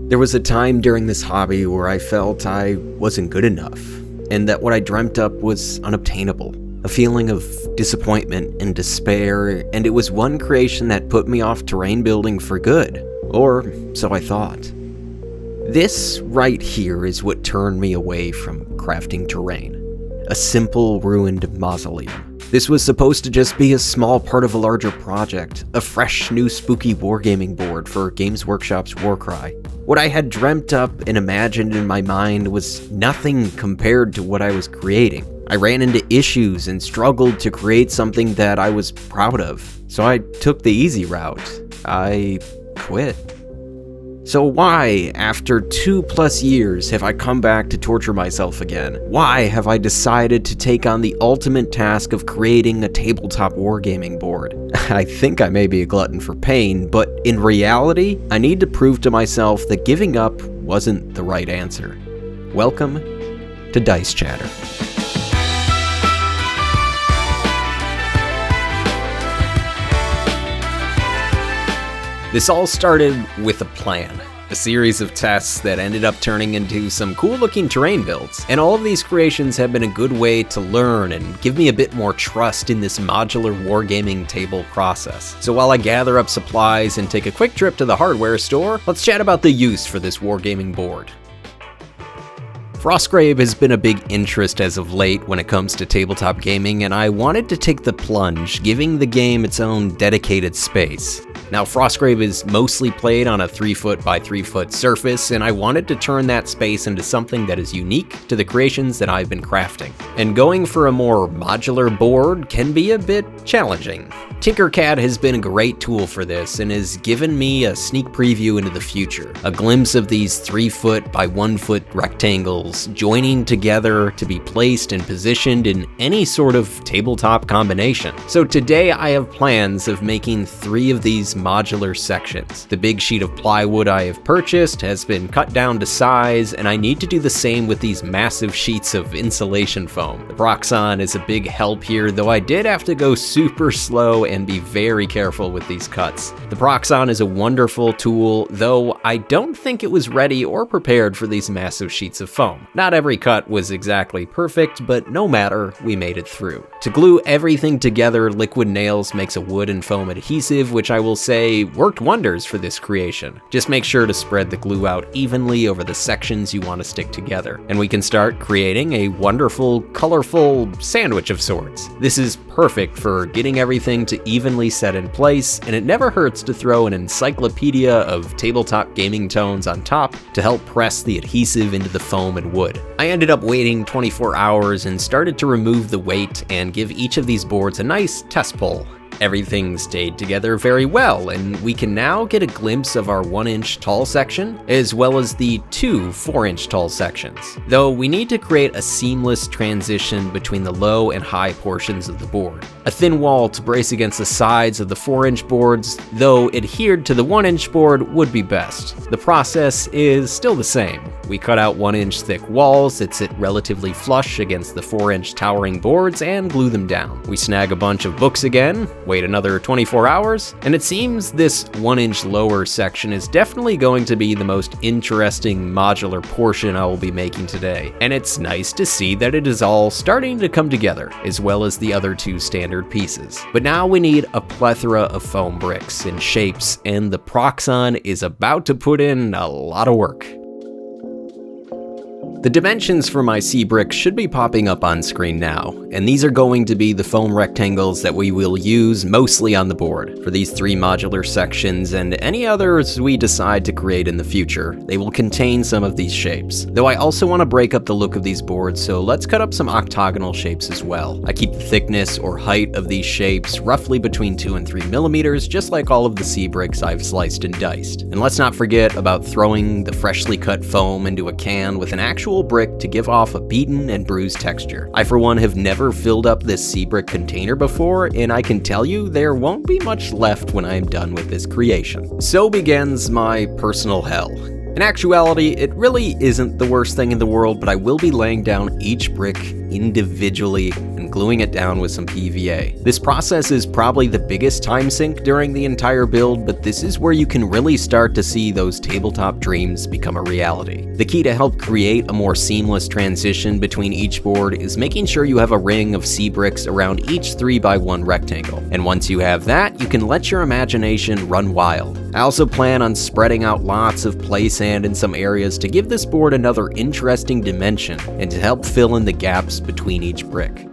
There was a time during this hobby where I felt I wasn't good enough, and that what I dreamt up was unobtainable. A feeling of disappointment and despair, and it was one creation that put me off terrain building for good. Or so I thought. This right here is what turned me away from crafting terrain. A simple, ruined mausoleum. This was supposed to just be a small part of a larger project, a fresh, new spooky wargaming board for Games Workshop's Warcry. What I had dreamt up and imagined in my mind was nothing compared to what I was creating. I ran into issues and struggled to create something that I was proud of, so I took the easy route. I quit. So why, after 2+ years, have I come back to torture myself again? Why have I decided to take on the ultimate task of creating a tabletop wargaming board? I think I may be a glutton for pain, but in reality, I need to prove to myself that giving up wasn't the right answer. Welcome to Dice Chatter. This all started with a plan. A series of tests that ended up turning into some cool-looking terrain builds. And all of these creations have been a good way to learn and give me a bit more trust in this modular wargaming table process. So while I gather up supplies and take a quick trip to the hardware store, let's chat about the use for this wargaming board. Frostgrave has been a big interest as of late when it comes to tabletop gaming, and I wanted to take the plunge, giving the game its own dedicated space. Now, Frostgrave is mostly played on a 3-foot by 3-foot surface, and I wanted to turn that space into something that is unique to the creations that I've been crafting. And going for a more modular board can be a bit challenging. Tinkercad has been a great tool for this and has given me a sneak preview into the future. A glimpse of these 3-foot by 1-foot rectangles joining together to be placed and positioned in any sort of tabletop combination. So today I have plans of making 3 of these modular sections. The big sheet of plywood I have purchased has been cut down to size, and I need to do the same with these massive sheets of insulation foam. The Proxxon is a big help here, though I did have to go super slow and be very careful with these cuts. The Proxxon is a wonderful tool, though I don't think it was ready or prepared for these massive sheets of foam. Not every cut was exactly perfect, but no matter, we made it through. To glue everything together, Liquid Nails makes a wood and foam adhesive, which I will say worked wonders for this creation. Just make sure to spread the glue out evenly over the sections you want to stick together, and we can start creating a wonderful, colorful sandwich of sorts. This is perfect for getting everything to evenly set in place, and it never hurts to throw an encyclopedia of tabletop gaming tones on top to help press the adhesive into the foam and wood. I ended up waiting 24 hours and started to remove the weight and give each of these boards a nice test pull. Everything stayed together very well, and we can now get a glimpse of our 1-inch tall section, as well as the 2 4-inch tall sections. Though we need to create a seamless transition between the low and high portions of the board. A thin wall to brace against the sides of the 4-inch boards, though adhered to the 1-inch board would be best. The process is still the same. We cut out 1-inch thick walls that sit relatively flush against the 4-inch towering boards and glue them down. We snag a bunch of books again, wait another 24 hours, and it seems this 1-inch lower section is definitely going to be the most interesting modular portion I will be making today. And it's nice to see that it is all starting to come together, as well as the other 2 standard pieces. But now we need a plethora of foam bricks and shapes, and the Proxxon is about to put in a lot of work. The dimensions for my sea bricks should be popping up on screen now, and these are going to be the foam rectangles that we will use mostly on the board. For these 3 modular sections and any others we decide to create in the future, they will contain some of these shapes. Though I also want to break up the look of these boards, so let's cut up some octagonal shapes as well. I keep the thickness or height of these shapes roughly between 2 and 3 millimeters, just like all of the sea bricks I've sliced and diced. And let's not forget about throwing the freshly cut foam into a can with an actual brick to give off a beaten and bruised texture. I for one have never filled up this sea brick container before, and I can tell you there won't be much left when I am done with this creation. So begins my personal hell. In actuality, it really isn't the worst thing in the world, but I will be laying down each brick individually and and gluing it down with some PVA. This process is probably the biggest time sink during the entire build, but this is where you can really start to see those tabletop dreams become a reality. The key to help create a more seamless transition between each board is making sure you have a ring of C-bricks around each 3x1 rectangle. And once you have that, you can let your imagination run wild. I also plan on spreading out lots of play sand in some areas to give this board another interesting dimension and to help fill in the gaps between each brick.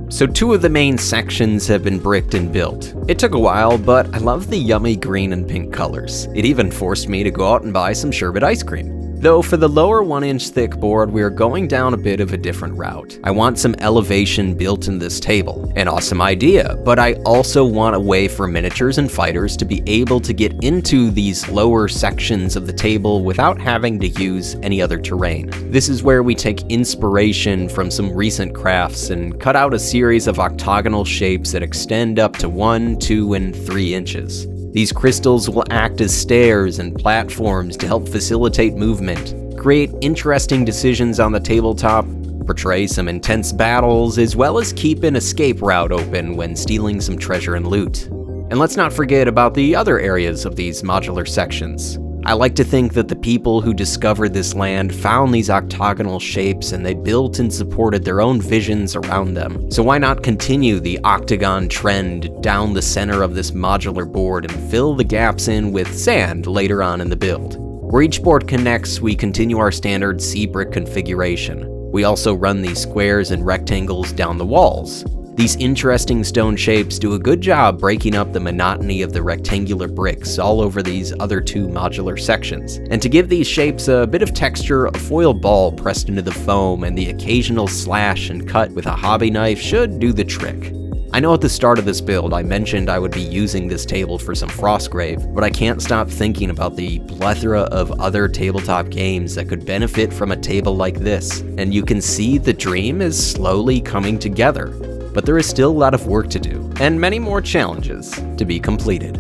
So 2 of the main sections have been bricked and built. It took a while, but I love the yummy green and pink colors. It even forced me to go out and buy some sherbet ice cream. Though for the lower 1-inch thick board, we are going down a bit of a different route. I want some elevation built in this table. An awesome idea, but I also want a way for miniatures and fighters to be able to get into these lower sections of the table without having to use any other terrain. This is where we take inspiration from some recent crafts and cut out a series of octagonal shapes that extend up to 1, 2, and 3 inches. These crystals will act as stairs and platforms to help facilitate movement, create interesting decisions on the tabletop, portray some intense battles, as well as keep an escape route open when stealing some treasure and loot. And let's not forget about the other areas of these modular sections. I like to think that the people who discovered this land found these octagonal shapes and they built and supported their own visions around them. So why not continue the octagon trend down the center of this modular board and fill the gaps in with sand later on in the build? Where each board connects, we continue our standard C-brick configuration. We also run these squares and rectangles down the walls. These interesting stone shapes do a good job breaking up the monotony of the rectangular bricks all over these other 2 modular sections. And to give these shapes a bit of texture, a foil ball pressed into the foam and the occasional slash and cut with a hobby knife should do the trick. I know at the start of this build I mentioned I would be using this table for some Frostgrave, but I can't stop thinking about the plethora of other tabletop games that could benefit from a table like this. And you can see the dream is slowly coming together. But there is still a lot of work to do, and many more challenges to be completed.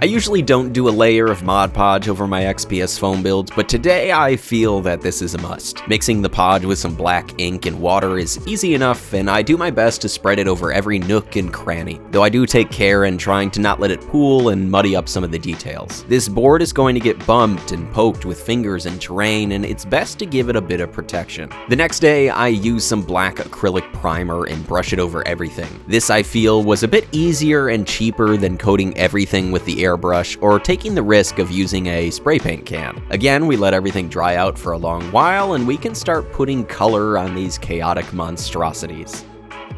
I usually don't do a layer of Mod Podge over my XPS foam builds, but today I feel that this is a must. Mixing the Podge with some black ink and water is easy enough, and I do my best to spread it over every nook and cranny, though I do take care in trying to not let it pool and muddy up some of the details. This board is going to get bumped and poked with fingers and terrain, and it's best to give it a bit of protection. The next day, I use some black acrylic primer and brush it over everything. This, I feel, was a bit easier and cheaper than coating everything with the airbrush or taking the risk of using a spray paint can. Again, we let everything dry out for a long while and we can start putting color on these chaotic monstrosities.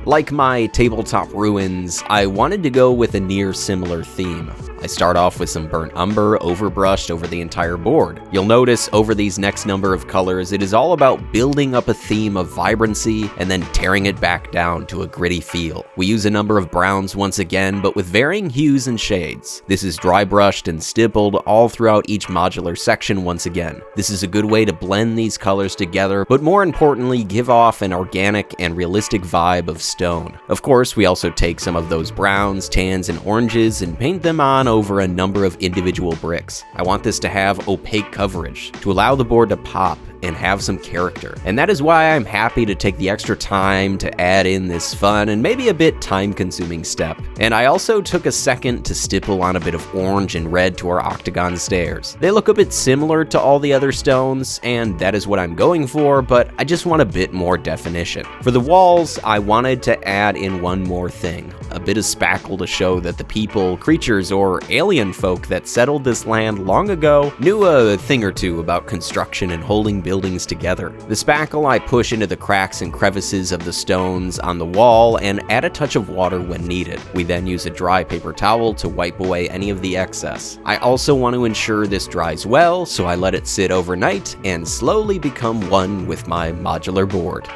Like my tabletop ruins, I wanted to go with a near similar theme. I start off with some burnt umber overbrushed over the entire board. You'll notice over these next number of colors, it is all about building up a theme of vibrancy and then tearing it back down to a gritty feel. We use a number of browns once again, but with varying hues and shades. This is dry brushed and stippled all throughout each modular section once again. This is a good way to blend these colors together, but more importantly, give off an organic and realistic vibe of stone. Of course, we also take some of those browns, tans, and oranges and paint them on over a number of individual bricks. I want this to have opaque coverage to allow the board to pop and have some character. And that is why I'm happy to take the extra time to add in this fun and maybe a bit time-consuming step. And I also took a second to stipple on a bit of orange and red to our octagon stairs. They look a bit similar to all the other stones, and that is what I'm going for, but I just want a bit more definition. For the walls, I wanted to add in one more thing, a bit of spackle to show that the people, creatures, or alien folk that settled this land long ago knew a thing or two about construction and holding buildings together. The spackle I push into the cracks and crevices of the stones on the wall and add a touch of water when needed. We then use a dry paper towel to wipe away any of the excess. I also want to ensure this dries well, so I let it sit overnight and slowly become one with my modular board.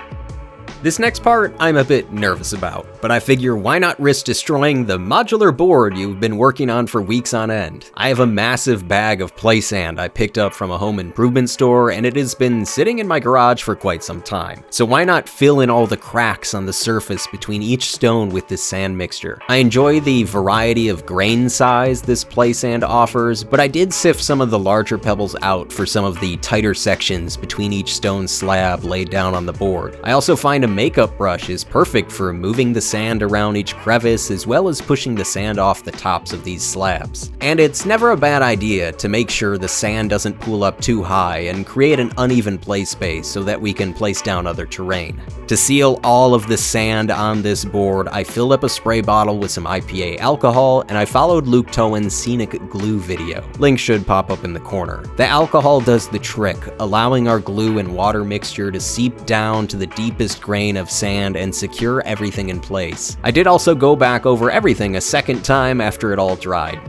This next part I'm a bit nervous about, but I figure why not risk destroying the modular board you've been working on for weeks on end. I have a massive bag of play sand I picked up from a home improvement store, and it has been sitting in my garage for quite some time. So why not fill in all the cracks on the surface between each stone with this sand mixture? I enjoy the variety of grain size this play sand offers, but I did sift some of the larger pebbles out for some of the tighter sections between each stone slab laid down on the board. I also find a makeup brush is perfect for moving the sand around each crevice as well as pushing the sand off the tops of these slabs. And it's never a bad idea to make sure the sand doesn't pool up too high and create an uneven play space so that we can place down other terrain. To seal all of the sand on this board, I filled up a spray bottle with some IPA alcohol, and I followed Luke Towen's Scenic Glue video. Link should pop up in the corner. The alcohol does the trick, allowing our glue and water mixture to seep down to the deepest grain of sand and secure everything in place. I did also go back over everything a second time after it all dried,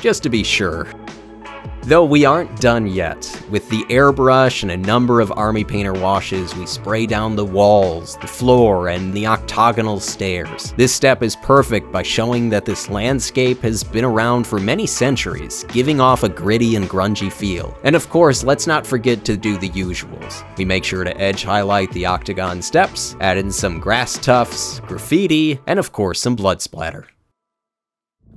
just to be sure. Though we aren't done yet. With the airbrush and a number of army painter washes, we spray down the walls, the floor, and the octagonal stairs. This step is perfect by showing that this landscape has been around for many centuries, giving off a gritty and grungy feel. And of course, let's not forget to do the usuals. We make sure to edge highlight the octagon steps, add in some grass tufts, graffiti, and of course some blood splatter.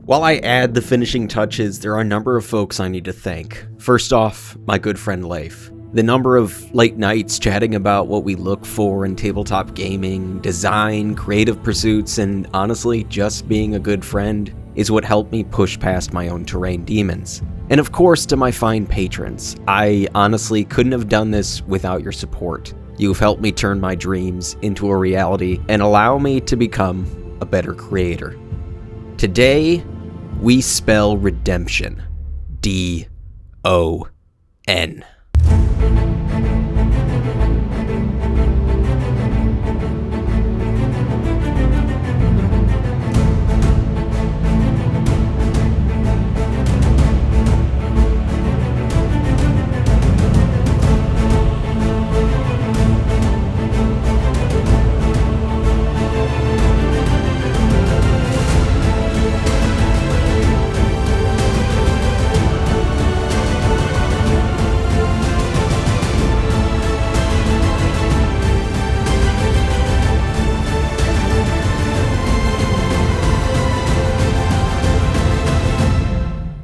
While I add the finishing touches, there are a number of folks I need to thank. First off, my good friend Leif. The number of late nights chatting about what we look for in tabletop gaming, design, creative pursuits, and honestly, just being a good friend is what helped me push past my own terrain demons. And of course, to my fine patrons. I honestly couldn't have done this without your support. You've helped me turn my dreams into a reality and allow me to become a better creator. Today, we spell redemption. D-O-N.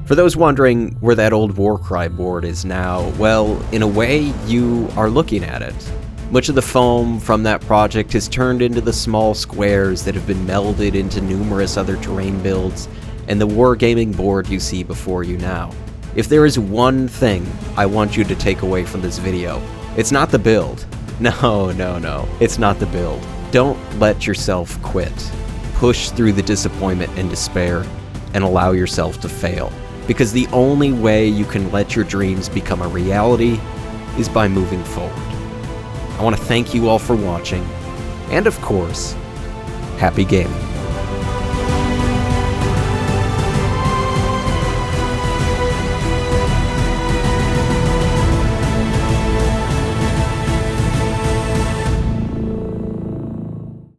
For those wondering where that old Warcry board is now, well, in a way, you are looking at it. Much of the foam from that project has turned into the small squares that have been melded into numerous other terrain builds, and the Wargaming board you see before you now. If there is one thing I want you to take away from this video, it's not the build. No, it's not the build. Don't let yourself quit. Push through the disappointment and despair, and allow yourself to fail. Because the only way you can let your dreams become a reality is by moving forward. I want to thank you all for watching, and of course, happy gaming.